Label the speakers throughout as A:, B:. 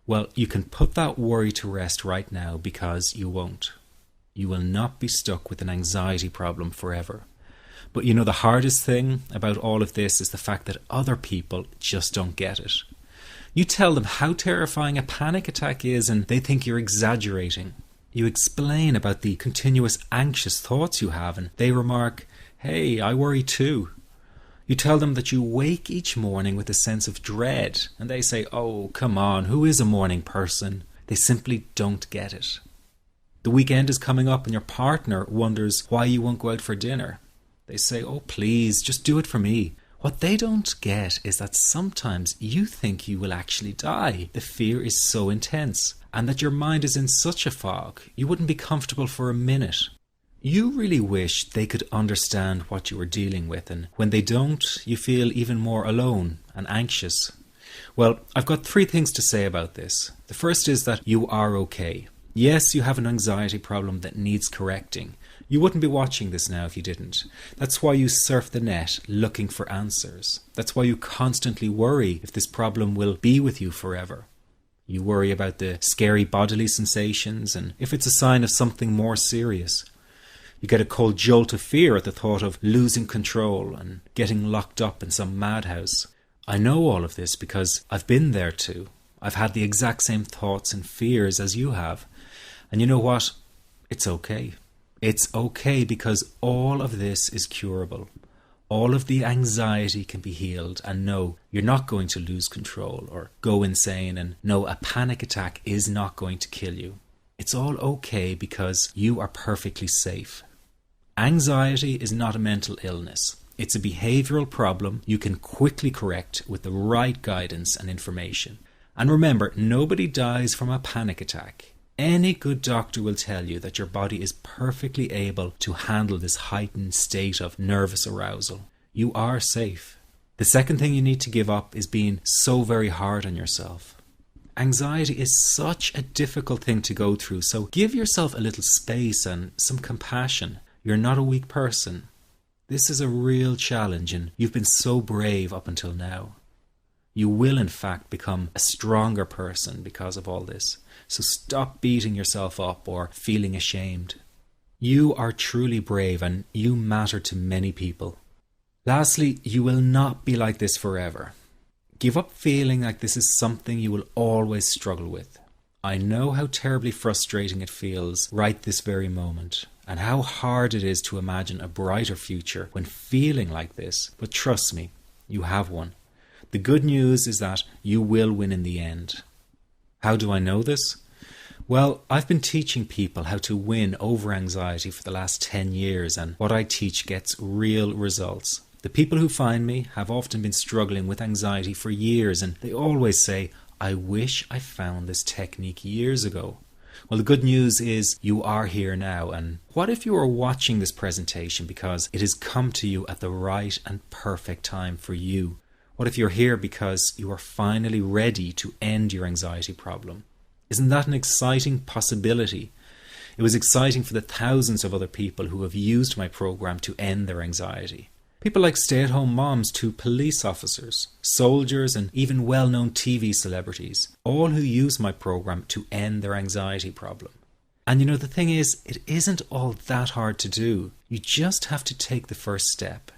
A: Well, you can put that worry to rest right now because you won't. You will not be stuck with an anxiety problem forever. But you know, the hardest thing about all of this is the fact that other people just don't get it. You tell them how terrifying a panic attack is and they think you're exaggerating. You explain about the continuous anxious thoughts you have and they remark, "Hey, I worry too." You tell them that you wake each morning with a sense of dread and they say, "Oh, come on, who is a morning person?" They simply don't get it. The weekend is coming up and your partner wonders why you won't go out for dinner. They say, "Oh, please, just do it for me." What they don't get is that sometimes you think you will actually die. The fear is so intense and that your mind is in such a fog, you wouldn't be comfortable for a minute. You really wish they could understand what you are dealing with, and when they don't, you feel even more alone and anxious. Well, I've got 3 things to say about this. The first is that you are okay. Yes, you have an anxiety problem that needs correcting. You wouldn't be watching this now if you didn't. That's why you surf the net looking for answers. That's why you constantly worry if this problem will be with you forever. You worry about the scary bodily sensations and if it's a sign of something more serious. You get a cold jolt of fear at the thought of losing control and getting locked up in some madhouse. I know all of this because I've been there too. I've had the exact same thoughts and fears as you have. And you know what? It's okay. It's okay because all of this is curable. All of the anxiety can be healed, and no, you're not going to lose control or go insane, and no, a panic attack is not going to kill you. It's all okay because you are perfectly safe. Anxiety is not a mental illness. It's a behavioral problem you can quickly correct with the right guidance and information. And remember, nobody dies from a panic attack. Any good doctor will tell you that your body is perfectly able to handle this heightened state of nervous arousal. You are safe. The second thing you need to give up is being so very hard on yourself. Anxiety is such a difficult thing to go through, so give yourself a little space and some compassion. You're not a weak person. This is a real challenge and you've been so brave up until now. You will in fact become a stronger person because of all this. So stop beating yourself up or feeling ashamed. You are truly brave and you matter to many people. Lastly, you will not be like this forever. Give up feeling like this is something you will always struggle with. I know how terribly frustrating it feels right this very moment, and how hard it is to imagine a brighter future when feeling like this, but trust me, you have one. The good news is that you will win in the end. How do I know this? Well, I've been teaching people how to win over anxiety for the last 10 years, and what I teach gets real results. The people who find me have often been struggling with anxiety for years, and they always say, "I wish I found this technique years ago." Well, the good news is you are here now, and what if you are watching this presentation because it has come to you at the right and perfect time for you? What if you're here because you are finally ready to end your anxiety problem? Isn't that an exciting possibility? It was exciting for the thousands of other people who have used my program to end their anxiety. People like stay-at-home moms to police officers, soldiers, and even well-known TV celebrities, all who use my program to end their anxiety problem. And you know, the thing is, it isn't all that hard to do. You just have to take the first step.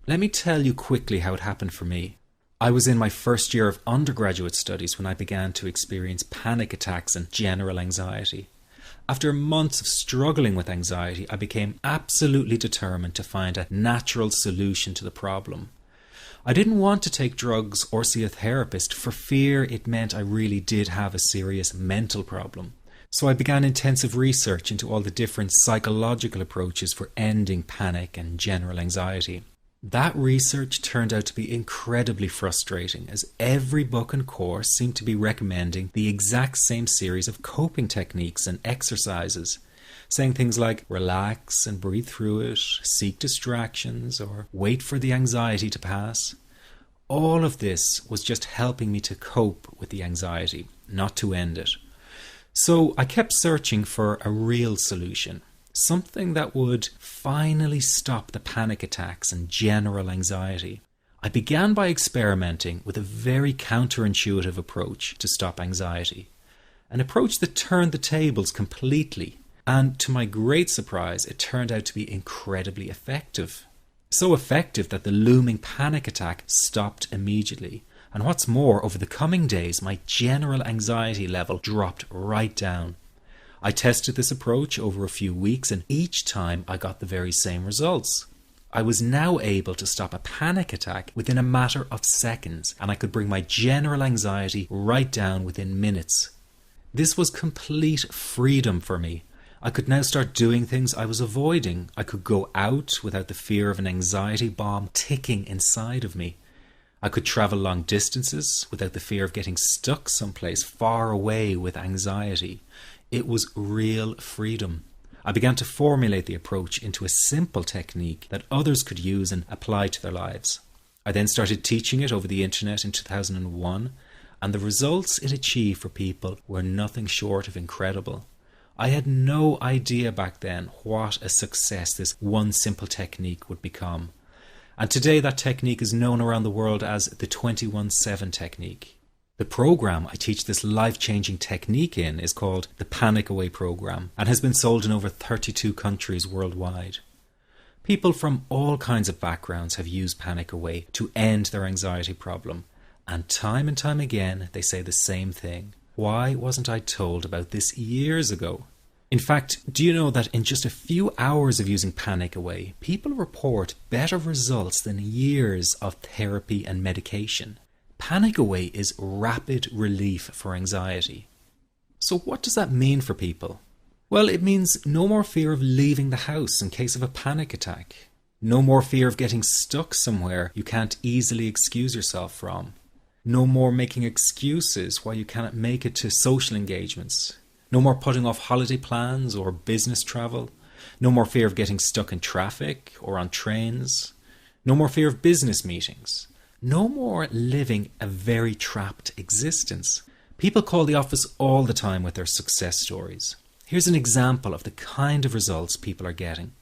A: Let me tell you quickly how it happened for me. I was in my first year of undergraduate studies when I began to experience panic attacks and general anxiety. After months of struggling with anxiety, I became absolutely determined to find a natural solution to the problem. I didn't want to take drugs or see a therapist for fear it meant I really did have a serious mental problem. So I began intensive research into all the different psychological approaches for ending panic and general anxiety. That research turned out to be incredibly frustrating, as every book and course seemed to be recommending the exact same series of coping techniques and exercises, saying things like relax and breathe through it, seek distractions, or wait for the anxiety to pass. All of this was just helping me to cope with the anxiety, not to end it. So I kept searching for a real solution. Something that would finally stop the panic attacks and general anxiety. I began by experimenting with a very counterintuitive approach to stop anxiety, an approach that turned the tables completely, and to my great surprise, it turned out to be incredibly effective. So effective that the looming panic attack stopped immediately. And what's more, over the coming days, my general anxiety level dropped right down. I tested this approach over a few weeks, and each time I got the very same results. I was now able to stop a panic attack within a matter of seconds, and I could bring my general anxiety right down within minutes. This was complete freedom for me. I could now start doing things I was avoiding. I could go out without the fear of an anxiety bomb ticking inside of me. I could travel long distances without the fear of getting stuck someplace far away with anxiety. It was real freedom. I began to formulate the approach into a simple technique that others could use and apply to their lives. I then started teaching it over the internet in 2001, and the results it achieved for people were nothing short of incredible. I had no idea back then what a success this one simple technique would become. And today that technique is known around the world as the 21-7 technique. The program I teach this life-changing technique in is called the Panic Away program and has been sold in over 32 countries worldwide. People from all kinds of backgrounds have used Panic Away to end their anxiety problem, and time again they say the same thing. Why wasn't I told about this years ago? In fact, do you know that in just a few hours of using Panic Away, people report better results than years of therapy and medication? Panic Away is rapid relief for anxiety. So what does that mean for people? Well, it means no more fear of leaving the house in case of a panic attack. No more fear of getting stuck somewhere you can't easily excuse yourself from. No more making excuses why you cannot make it to social engagements. No more putting off holiday plans or business travel. No more fear of getting stuck in traffic or on trains. No more fear of business meetings. No more living a very trapped existence. People call the office all the time with their success stories. Here's an example of the kind of results people are getting.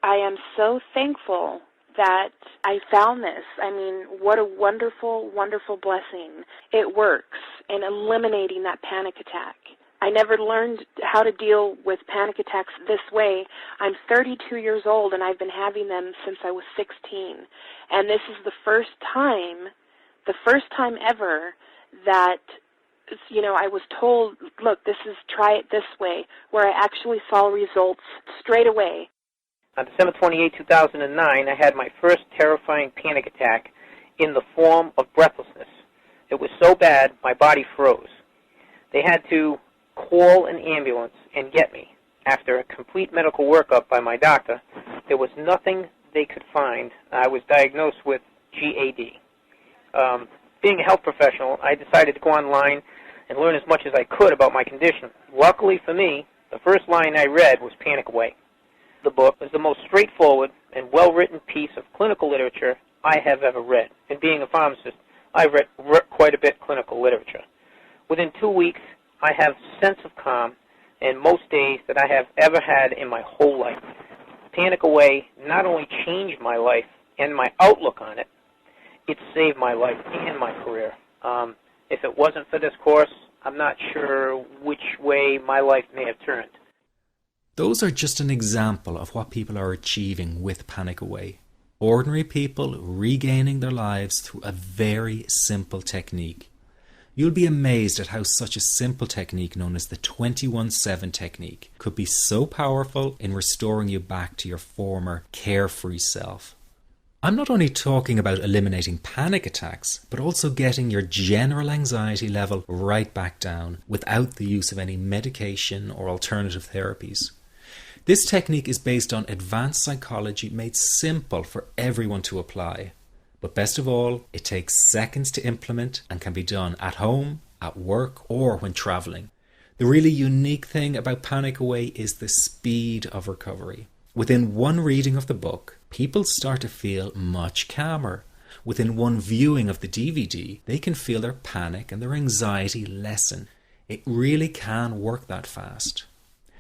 B: I am so thankful that I found this. I mean, what a wonderful, wonderful blessing. It works in eliminating that panic attack. I never learned how to deal with panic attacks this way. I'm 32 years old, and I've been having them since I was 16. And this is the first time ever that, I was told, look, try it this way, where I actually saw results straight away.
C: On December 28, 2009, I had my first terrifying panic attack in the form of breathlessness. It was so bad, my body froze. They had to call an ambulance and get me. After a complete medical workup by my doctor, there was nothing they could find. I was diagnosed with GAD. Being a health professional, I decided to go online and learn as much as I could about my condition. Luckily for me, the first line I read was Panic Away. The book was the most straightforward and well-written piece of clinical literature I have ever read. And being a pharmacist, I've read quite a bit of clinical literature. Within 2 weeks, I have a sense of calm in most days that I have ever had in my whole life. Panic Away not only changed my life and my outlook on it, it saved my life and my career. If it wasn't for this course, I'm not sure which way my life may have turned.
A: Those are just an example of what people are achieving with Panic Away. Ordinary people regaining their lives through a very simple technique. You'll be amazed at how such a simple technique known as the 21-7 technique could be so powerful in restoring you back to your former carefree self. I'm not only talking about eliminating panic attacks, but also getting your general anxiety level right back down without the use of any medication or alternative therapies. This technique is based on advanced psychology made simple for everyone to apply. But best of all, it takes seconds to implement and can be done at home, at work, or when traveling. The really unique thing about Panic Away is the speed of recovery. Within one reading of the book, people start to feel much calmer. Within one viewing of the DVD, they can feel their panic and their anxiety lessen. It really can work that fast.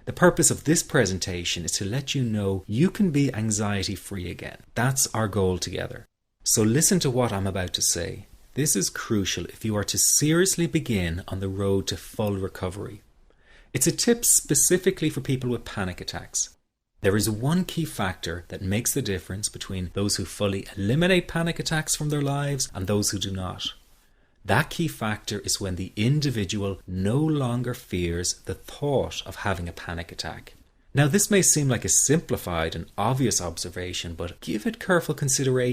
A: The purpose of this presentation is to let you know you can be anxiety-free again. That's our goal together. So listen to what I'm about to say. This is crucial if you are to seriously begin on the road to full recovery. It's a tip specifically for people with panic attacks. There is one key factor that makes the difference between those who fully eliminate panic attacks from their lives and those who do not. That key factor is when the individual no longer fears the thought of having a panic attack. Now, this may seem like a simplified and obvious observation, but give it careful consideration.